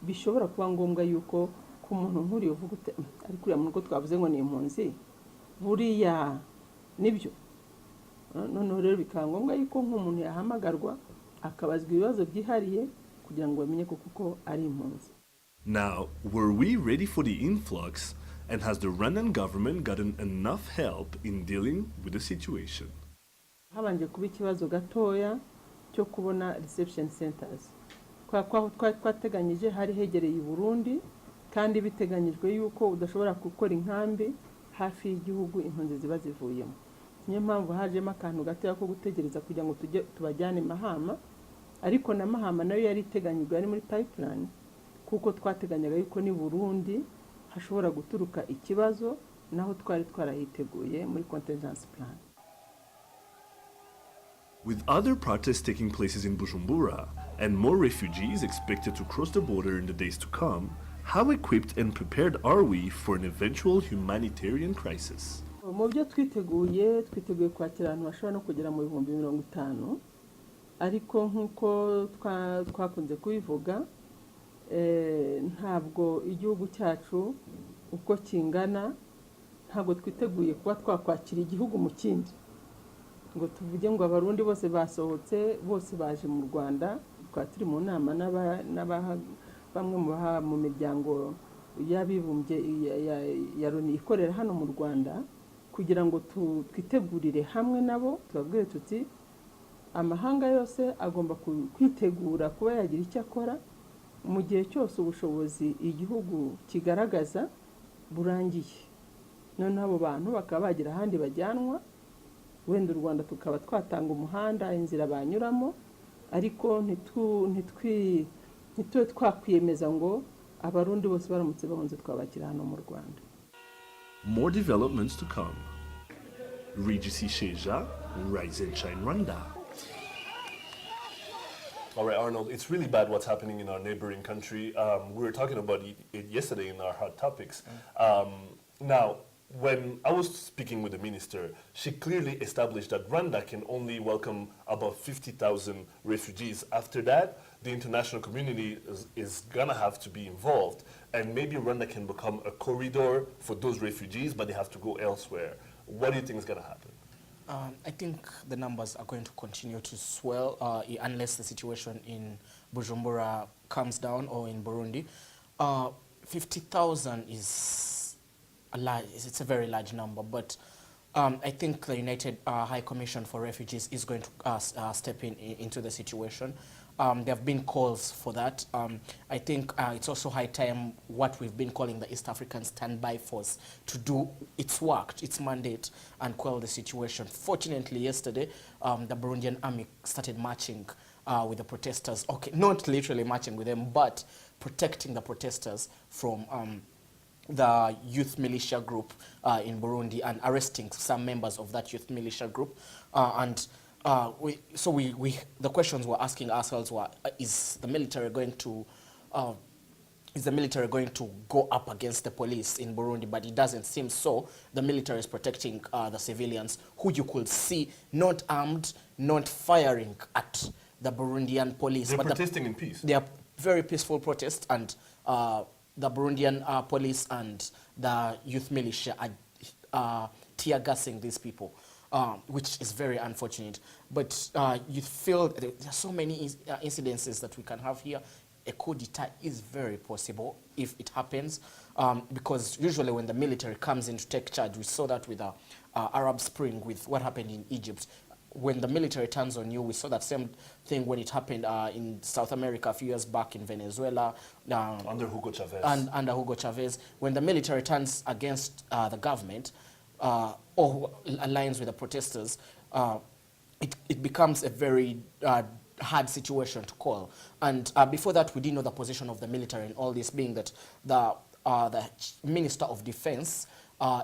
bishobora kuba ngombwa yuko ku muntu nk'uri uvuga ute ariko uriya muntu ko twavuze ngo ni impunzi buriya nibyo. Noneho rero bikaba ngombwa yuko nk'umuntu yahamagarwa akabazwa ibibazo byihariye kugira ngo bamenye ko kuko ari impunzi. Now, were we ready for the influx, and has the Rwandan government gotten enough help in dealing with the situation? Habanje kuba ikibazo gatoya cyo kubona reception centers. Twateganyije hari hegereye i Burundi kandi biteganyijwe yuko udashobora gukora inkambi hafi y'igihugu impunzi ziba zivuyemo. Niyo mpamvu hajemo akantu gatoya ko gutegereza kugira ngo tubajyane Mahama, ariko na Mahama nayo yari iteganyijwe, ari muri pipeline, kuko twateganyaga yuko ni Burundi hashobora guturuka ikibazo, naho twari twarahiteguye muri contingency plan. With other protests taking places in Bujumbura and more refugees expected to cross the border in the days to come, how equipped and prepared are we for an eventual humanitarian crisis? Mu byo twiteguye kwakira abantu bashobora no kugera mu 50,000, ariko nk'uko twakunze kubivuga, ntabwo igihugu cyacu uko kingana, ntabwo twiteguye kuba twakwakira igihugu mu kindi ngo tuvuge ngo abarundi bose basohotse bose baje mu Rwanda. Turi mu nama bamwe mu miryango y'abibumbye ya Loni ikorera hano mu Rwanda, kugira ngo twitegurire hamwe nabo, tubabwire tuti amahanga yose agomba kwitegura kuba yagira icyo akora mu gihe cyose ubushobozi igihugu kigaragaza burangiye. None abo bantu bakaba bagira ahandi bajyanwa, wenda u Rwanda tukaba twatanga umuhanda, inzira banyuramo, ariko ntitwe twakwiyemeza ngo abarundi bose baramutse bahunze twabakira hano mu Rwanda. More developments to come. Regis Sheja, Rise and Shine Rwanda. All right, Arnold, it's really bad what's happening in our neighboring country. We were talking about it yesterday in our hot topics. Now, when I was speaking with the minister, she clearly established that Rwanda can only welcome about 50,000 refugees. After that, the international community is going to have to be involved, and maybe Rwanda can become a corridor for those refugees, but they have to go elsewhere. What do you think is going to happen? I think the numbers are going to continue to swell unless the situation in Bujumbura calms down, or in Burundi. 50,000 is it's a very large number, but I think the United High Commission for Refugees is going to step into the situation. There have been calls for that. I think it's also high time what we've been calling the East African Standby Force to do its work, its mandate, and quell the situation. Fortunately, yesterday, the Burundian army started marching with the protesters. Okay, not literally marching with them, but protecting the protesters from the youth militia group in Burundi, and arresting some members of that youth militia group. The questions we're asking ourselves were, is the military going to go up against the police in Burundi? But it doesn't seem so. The military is protecting the civilians, who you could see not armed, not firing at the Burundian police. They're protesting in peace. They are very peaceful protests, and the Burundian police and the youth militia are tear gassing these people, which is very unfortunate. But you feel there are so many incidences that we can have here. A coup d'etat is very possible if it happens, because usually when the military comes in to take charge, we saw that with the Arab Spring, with what happened in Egypt. When the military turns on you, we saw that same thing when it happened in South America a few years back, in Venezuela. Under Hugo Chavez. Under Hugo Chavez. When the military turns against the government or aligns with the protesters, it becomes a very hard situation to call. And before that, we didn't know the position of the military in all this, being that the Minister of Defense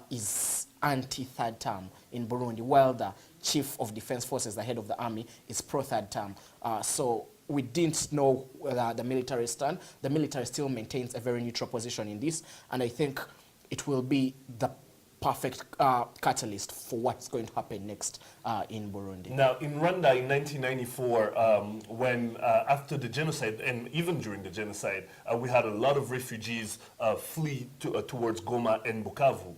is anti-third term in Burundi, while the Chief of Defense Forces, the head of the army, is pro-third term. So we didn't know whether the military stand. The military still maintains a very neutral position in this, and I think it will be the perfect catalyst for what's going to happen next in Burundi. Now, in Rwanda in 1994, when after the genocide, and even during the genocide, we had a lot of refugees flee towards Goma and Bukavu.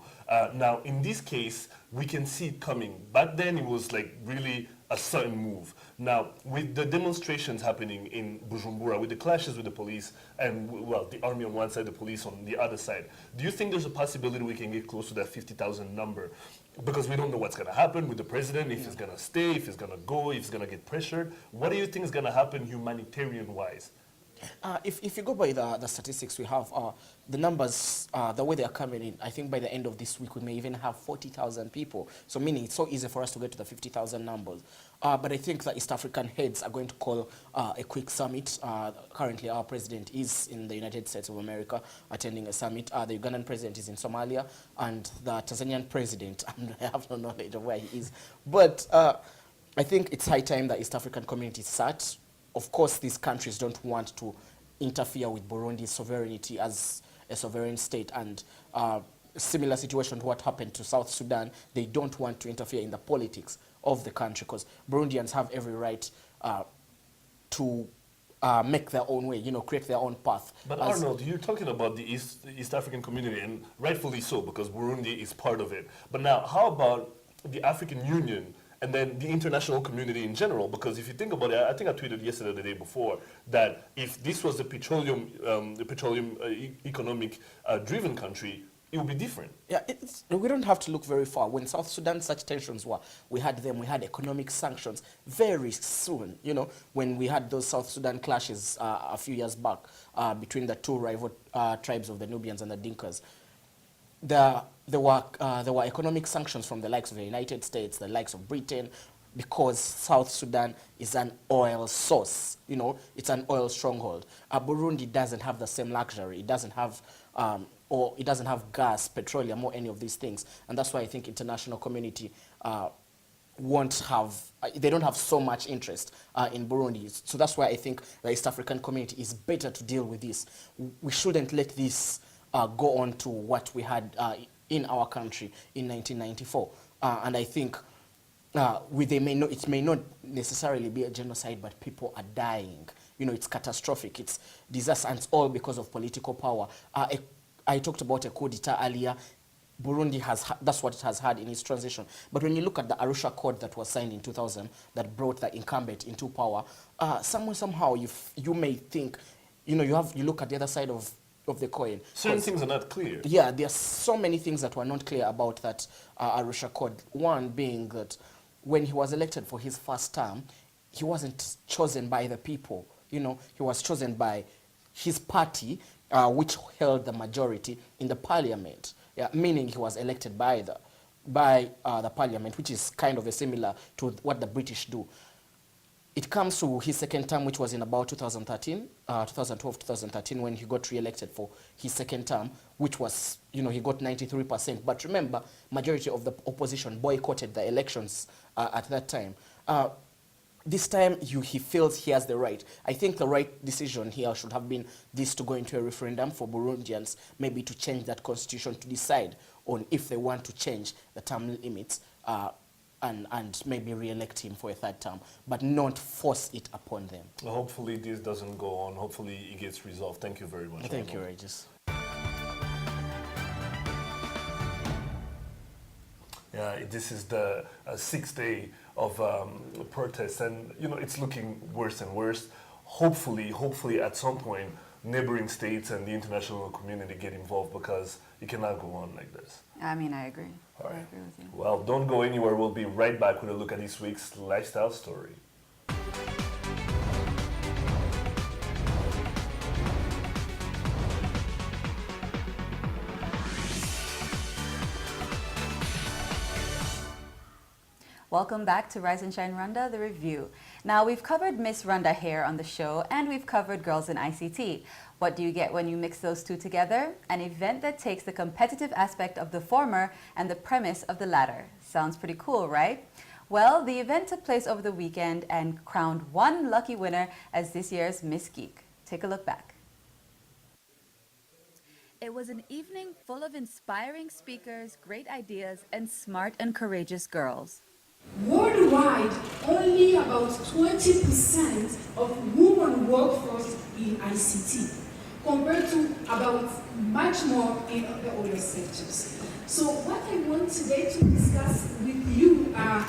Now, in this case, we can see it coming. Back then, it was like really a sudden move. Now, with the demonstrations happening in Bujumbura, with the clashes with the police, and, well, the army on one side, the police on the other side, do you think there's a possibility we can get close to that 50,000 number? Because we don't know what's going to happen with the president, if he's going to stay, if he's going to go, if he's going to get pressured. What do you think is going to happen humanitarian-wise? If you go by the statistics we have, the numbers, the way they are coming in, I think by the end of this week we may even have 40,000 people. So meaning it's so easy for us to get to the 50,000 numbers. But I think the East African heads are going to call a quick summit. Currently our president is in the United States of America attending a summit. The Ugandan president is in Somalia, and the Tanzanian president, I have no knowledge of where he is. But I think it's high time the East African community sat. Of course, these countries don't want to interfere with Burundi's sovereignty as a sovereign state, and similar situation to what happened to South Sudan. They don't want to interfere in the politics of the country because Burundians have every right to make their own way, create their own path. But Arnold, you're talking about the East African community, and rightfully so, because Burundi is part of it. But now, how about the African Union and then the international community in general? Because if you think about it, I think I tweeted yesterday or the day before that if this was a petroleum economic driven country, it would be different. Yeah, we don't have to look very far. When South Sudan such tensions were, we had economic sanctions very soon. When we had those South Sudan clashes a few years back between the two rival tribes of the Nubians and the Dinkas. There were economic sanctions from the likes of the United States, the likes of Britain, because South Sudan is an oil source. It's an oil stronghold. Burundi doesn't have the same luxury. It doesn't have, it doesn't have gas, petroleum, or any of these things, and that's why I think international community won't have. They don't have so much interest in Burundi. So that's why I think the East African community is better to deal with this. We shouldn't let this go on to what we had in our country in 1994. And I think it may not necessarily be a genocide, but people are dying. It's catastrophic. It's disaster, and it's all because of political power. I talked about a coup d'etat earlier. Burundi that's what it has had in its transition. But when you look at the Arusha Accord that was signed in 2000 that brought the incumbent into power, somehow you may think, you look at the other side of the coin. Certain things are not clear. Yeah, there are so many things that were not clear about that Arusha Accord. One being that when he was elected for his first term, he wasn't chosen by the people. He was chosen by his party, which held the majority in the parliament. Yeah, meaning he was elected by the parliament, which is kind of similar to what the British do. It comes to his second term, which was in about 2013, 2012, 2013, when he got re-elected for his second term, which was, he got 93%. But remember, majority of the opposition boycotted the elections at that time. This time, he feels he has the right. I think the right decision here should have been this, to go into a referendum for Burundians, maybe to change that constitution, to decide on if they want to change the term limits, and maybe re-elect him for a third term, but not force it upon them. Well, hopefully this doesn't go on. Hopefully it gets resolved. Thank you very much. Thank you, Regis. Yeah, this is the sixth day of protests, and it's looking worse and worse. Hopefully at some point, neighboring states and the international community get involved, because it cannot go on like this. I mean, I agree. All right. I agree with you. Well, don't go anywhere. We'll be right back with a look at this week's lifestyle story. Welcome back to Rise and Shine Rwanda, the review. Now, we've covered Miss Rwanda here on the show, and we've covered Girls in ICT. What do you get when you mix those two together? An event that takes the competitive aspect of the former and the premise of the latter. Sounds pretty cool, right? Well, the event took place over the weekend and crowned one lucky winner as this year's Miss Geek. Take a look back. It was an evening full of inspiring speakers, great ideas, and smart and courageous girls. Worldwide, only about 20% of women workforce in ICT, compared to about much more in the other sectors. So what I want today to discuss with you are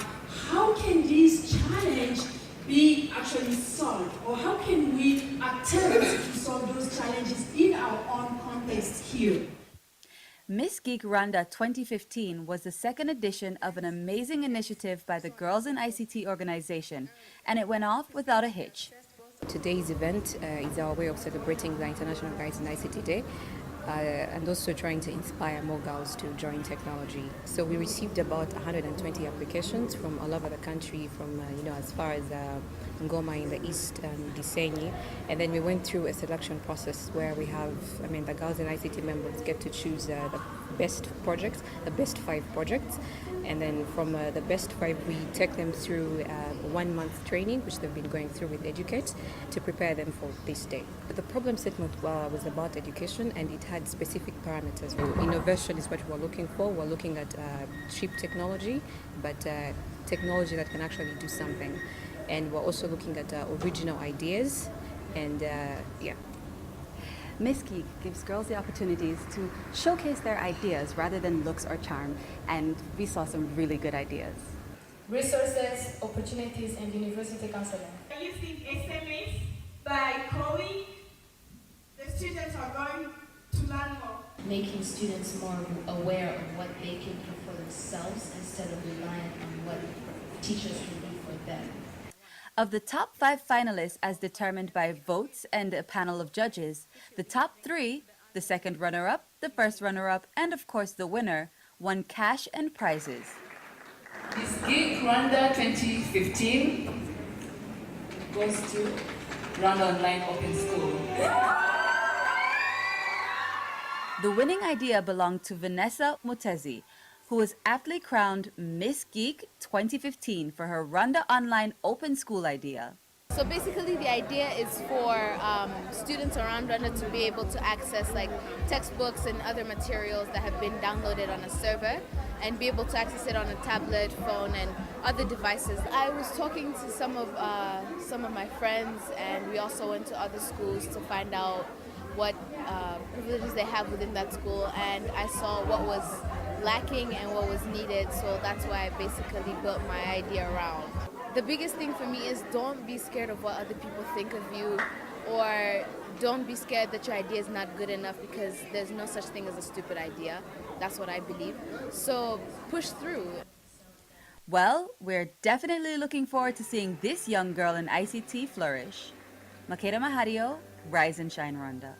how can this challenge be actually solved, or how can we attempt to solve those challenges in our own context here. Miss Geek Rwanda 2015 was the second edition of an amazing initiative by the Girls in ICT organization, and it went off without a hitch. Today's event is our way of celebrating the International Girls in ICT Day. And also trying to inspire more girls to join technology. So we received about 120 applications from all over the country, from as far as Ngoma in the east, Gisenyi, and then we went through a selection process where we have, the girls and ICT members get to choose the best projects, the best 5 projects, and then from the best 5 we take them through 1 month training, which they've been going through with Educate, to prepare them for this day. But the problem statement was about education, and it had specific parameters. Innovation is what we're looking for. We're looking at cheap technology, but technology that can actually do something. And we're also looking at original ideas, and yeah. Miss Geek gives girls the opportunities to showcase their ideas rather than looks or charm, and we saw some really good ideas. Resources, opportunities, and university counseling. Using SMS by calling, the students are going to learn more. Making students more aware of what they can do for themselves instead of relying on what teachers can do for them. Of the top 5 finalists as determined by votes and a panel of judges, the top 3, the second runner-up, the first runner-up, and of course the winner, won cash and prizes. Miss Geek Rwanda 2015 goes to Rwanda Online Open School. The winning idea belonged to Vanessa Mutezi, who was aptly crowned Miss Geek 2015 for her Rwanda Online Open School idea. So basically the idea is for students around Rwanda to be able to access like textbooks and other materials that have been downloaded on a server and be able to access it on a tablet, phone, and other devices. I was talking to some of my friends, and we also went to other schools to find out what privileges they have within that school, and I saw what was lacking and what was needed, so that's why I basically built my idea around. The biggest thing for me is don't be scared of what other people think of you, or don't be scared that your idea is not good enough, because there's no such thing as a stupid idea. That's what I believe. So push through. Well, we're definitely looking forward to seeing this young girl in ICT flourish. Makeda Mahario, Rise and Shine Rwanda.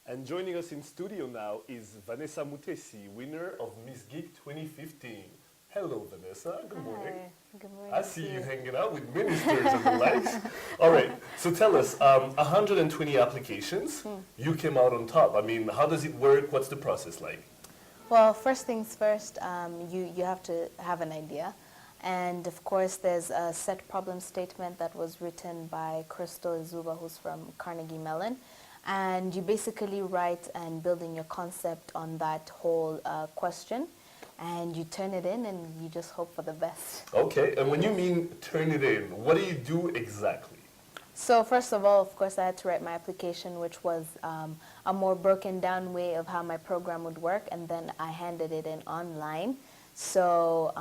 And joining us in studio now is Vanessa Mutesi, winner of Miss Geek 2015. Hello, Vanessa. Good morning. Hi. Good morning. I see you hanging out with ministers and the likes. All right. So tell us, 120 applications. You came out on top. I mean, how does it work? What's the process like? Well, first things first, you have to have an idea. And of course, there's a set problem statement that was written by Crystal Izuba, who's from Carnegie Mellon. And you basically write and build in your concept on that whole question. And you turn it in and you just hope for the best. Okay, and when you mean turn it in, what do you do exactly? So first of all, of course, I had to write my application, which was a more broken down way of how my program would work, and then I handed it in online. So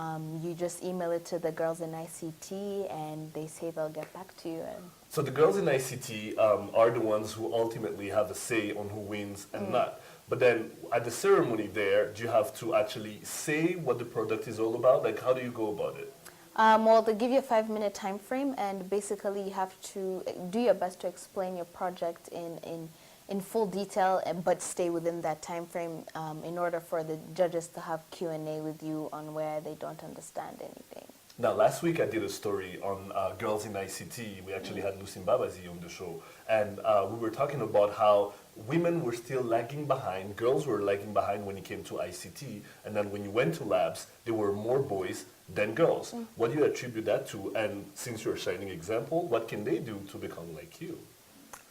you just email it to the girls in ICT, and they say they'll get back to you. So the girls in ICT are the ones who ultimately have a say on who wins and not. But then at the ceremony there, do you have to actually say what the product is all about? Like, how do you go about it? Well, they give you a 5-minute time frame, and basically you have to do your best to explain your project in full detail, but stay within that time frame in order for the judges to have Q&A with you on where they don't understand anything. Now, last week I did a story on girls in ICT. We actually had Lucy Mbabazi on the show, and we were talking about how women were still lagging behind, girls were lagging behind when it came to ICT, and then when you went to labs, there were more boys than girls. What do you attribute that to? And since you're a shining example, what can they do to become like you?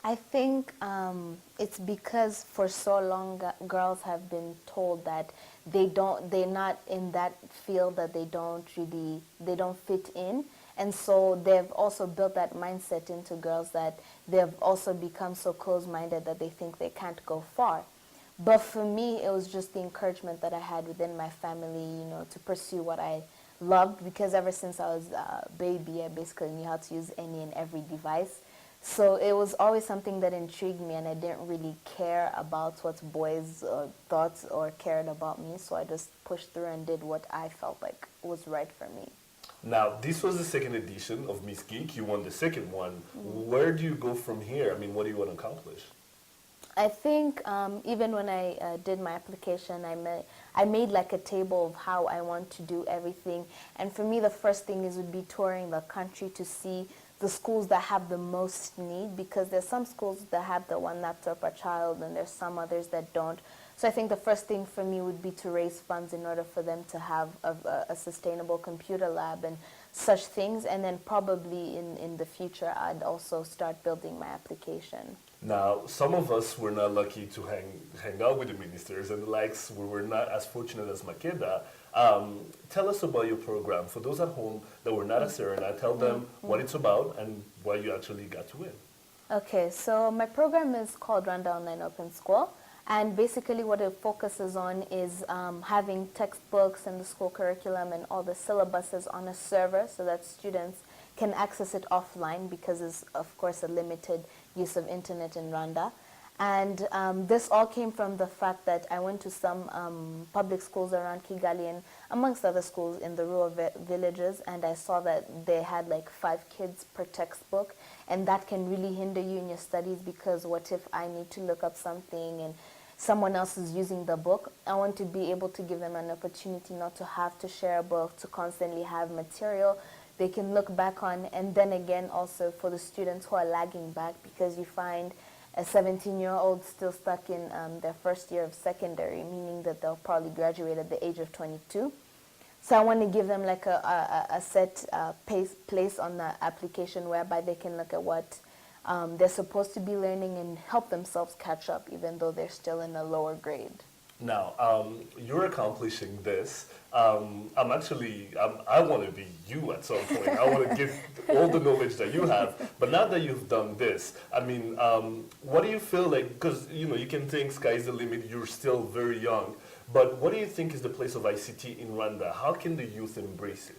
I think it's because for so long girls have been told that they're not in that field, that they don't fit in. And so they've also built that mindset into girls that they've also become so close-minded that they think they can't go far. But for me, it was just the encouragement that I had within my family, to pursue what I loved, because ever since I was a baby, I basically knew how to use any and every device. So it was always something that intrigued me, and I didn't really care about what boys thought or cared about me. So I just pushed through and did what I felt like was right for me. Now, this was the second edition of Miss Geek. You won the second one. Where do you go from here? I mean, what do you want to accomplish? I think even when I did my application, I made like a table of how I want to do everything. And for me, the first thing would be touring the country to see the schools that have the most need, because there's some schools that have the one laptop per child and there's some others that don't. So I think the first thing for me would be to raise funds in order for them to have a sustainable computer lab and such things. And then probably in the future, I'd also start building my application. Now, some of us were not lucky to hang out with the ministers and the likes. We were not as fortunate as Makeda. Tell us about your program. For those at home that were not at Serena, tell them what it's about and why you actually got to win. Okay, so my program is called Rwanda Online Open School. And basically what it focuses on is having textbooks and the school curriculum and all the syllabuses on a server so that students can access it offline, because there's, of course, a limited use of internet in Rwanda. And this all came from the fact that I went to some public schools around Kigali and amongst other schools in the rural villages, and I saw that they had like 5 kids per textbook, and that can really hinder you in your studies, because what if I need to look up something and someone else is using the book? I want to be able to give them an opportunity not to have to share a book, to constantly have material they can look back on. And then again, also for the students who are lagging back, because you find a 17-year-old still stuck in their first year of secondary, meaning that they'll probably graduate at the age of 22. So I want to give them like a set place on the application whereby they can look at what they're supposed to be learning and help themselves catch up, even though they're still in a lower grade. Now, you're accomplishing this. I want to be you at some point. I want to give all the knowledge that you have. But now that you've done this, I mean, what do you feel like? Because, you can think sky's the limit. You're still very young. But what do you think is the place of ICT in Rwanda? How can the youth embrace it?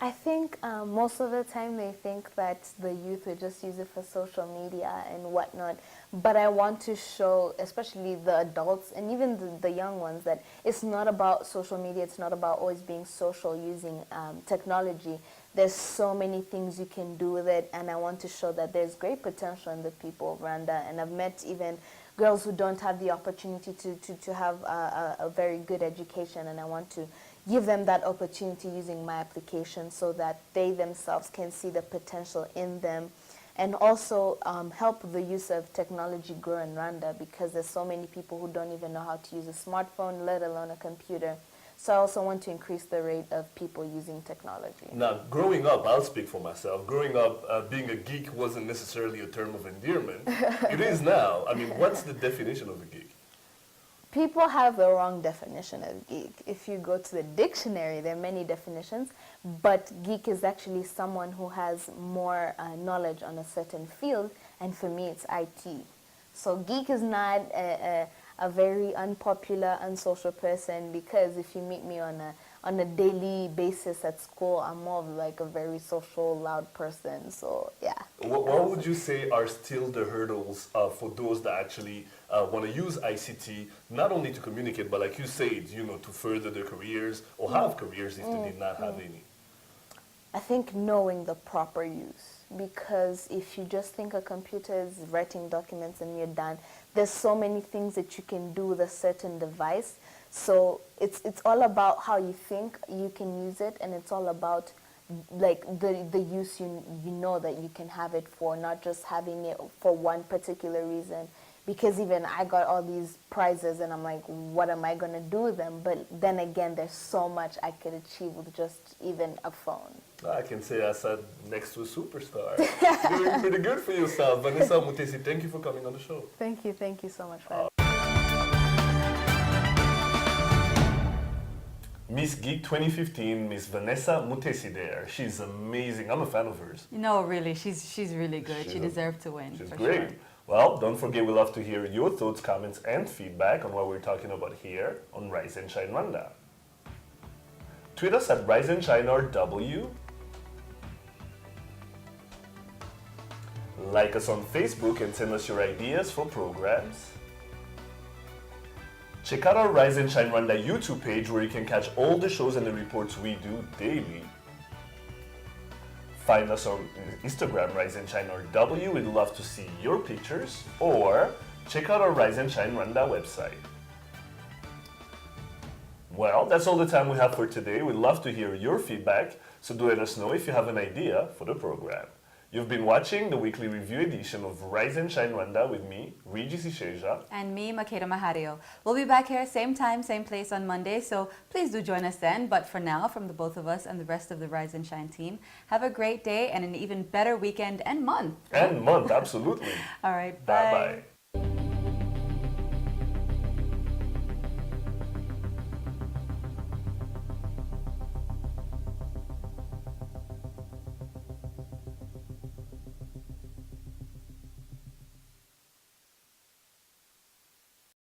I think most of the time they think that the youth will just use it for social media and whatnot. But I want to show, especially the adults and even the young ones, that it's not about social media. It's not about always being social using technology. There's so many things you can do with it, and I want to show that there's great potential in the people of Rwanda. And I've met even girls who don't have the opportunity to have a very good education, and I want to give them that opportunity using my application so that they themselves can see the potential in them, and also help the use of technology grow in Rwanda, because there's so many people who don't even know how to use a smartphone, let alone a computer. So I also want to increase the rate of people using technology. Now, growing up, I'll speak for myself. Growing up, being a geek wasn't necessarily a term of endearment. It is now. I mean, what's the definition of a geek? People have the wrong definition of geek. If you go to the dictionary, there are many definitions, but geek is actually someone who has more knowledge on a certain field, and for me it's IT. So geek is not a very unpopular, unsocial person, because if you meet me on a daily basis at school, I'm more of like a very social, loud person, so yeah. What would you say are still the hurdles for those that actually want to use ICT, not only to communicate, but like you said, to further their careers or have careers if they did not have any? I think knowing the proper use, because if you just think a computer is writing documents and you're done, there's so many things that you can do with a certain device. So it's all about how you think you can use it, and it's all about like the use you know that you can have it for, not just having it for one particular reason. Because even I got all these prizes and I'm like, what am I going to do with them? But then again, there's so much I could achieve with just even a phone. I can say I sat next to a superstar. Doing pretty good for yourself. Vanessa Mutesi, thank you for coming on the show. Thank you so much for having me. Miss Geek 2015, Miss Vanessa Mutesi there. She's amazing. I'm a fan of hers. Really, she's really good. She deserved to win. She's for great. Sure. Well, don't forget, we love to hear your thoughts, comments, and feedback on what we're talking about here on Rise and Shine Rwanda. Tweet us at Rise and Shine RW. Like us on Facebook and send us your ideas for programs. Check out our Rise and Shine Rwanda YouTube page, where you can catch all the shows and the reports we do daily. Find us on Instagram, Rise and Shine RW. We'd love to see your pictures, or check out our Rise and Shine Rwanda website. Well, that's all the time we have for today. We'd love to hear your feedback, so do let us know if you have an idea for the program. You've been watching the weekly review edition of Rise and Shine Rwanda with me, Regis Isheja. And me, Makeda Mahario. We'll be back here same time, same place on Monday, so please do join us then. But for now, from the both of us and the rest of the Rise and Shine team, have a great day and an even better weekend and month. And month, absolutely. All right, bye. Bye-bye.